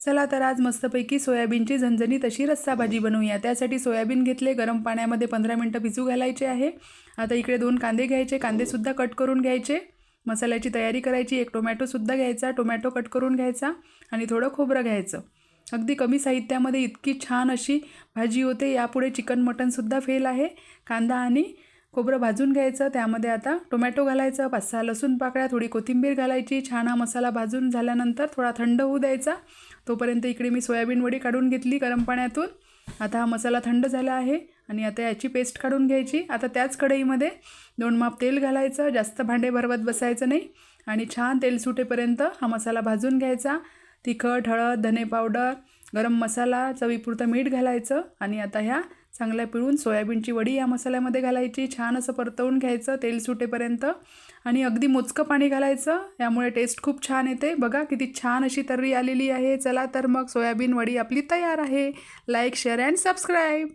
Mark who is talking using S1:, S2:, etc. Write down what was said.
S1: चला तर आज मस्तपैकी सोयाबीनची झणझणीत अशी रस्सा भाजी बनवूया। त्यासाठी सोयाबीन घेतले, गरम पाण्यामध्ये 15 मिनिटं भिजू घालायचे आहे। आता इकडे 2 कांदे घ्यायचे, कांदेसुद्धा कट करून घ्यायचे। मसाल्याची तयारी करायची, एक टोमॅटोसुद्धा घ्यायचा, टोमॅटो कट करून घ्यायचा आणि थोडं खोबरं घ्यायचं। अगदी कमी साहित्यामध्ये इतकी छान अशी भाजी होते। यापुढे चिकन मटनसुद्धा फेल आहे। कांदा आणि खोबरं भाजून घ्यायचं, त्यामध्ये आता टोमॅटो घालायचं, 5-6 लसूण पाकळ्या, थोडी कोथिंबीर घालायची। छान हा मसाला भाजून झाल्यानंतर थोडा थंड होऊ द्यायचा। तोपर्यंत इकडे मी सोयाबीन वडी काढून घेतली गरम पाण्यातून। आता हा मसाला थंड झाला आहे आणि आता याची पेस्ट काढून घ्यायची। आता त्याच कढईमध्ये 2 माप तेल घालायचं, जास्त भांडे भरवत बसायचं नाही आणि छान तेल सुटेपर्यंत हा मसाला भाजून घ्यायचा। तिखट, हळद, धने पावडर, गरम मसाला, चवीपुरतं मीठ घालायचं आणि आता ह्या चांगल्या पिळून सोयाबीनची वडी या मसाल्यामध्ये घालायची। छान असं परतवून घ्यायचं तेल सुटेपर्यंत आणि अगदी मोजकं पाणी घालायचं, यामुळे टेस्ट खूप छान येते। बघा किती छान अशी तर्री आलेली आहे। चला तर मग सोयाबीन वडी आपली तयार आहे। Like, share and subscribe.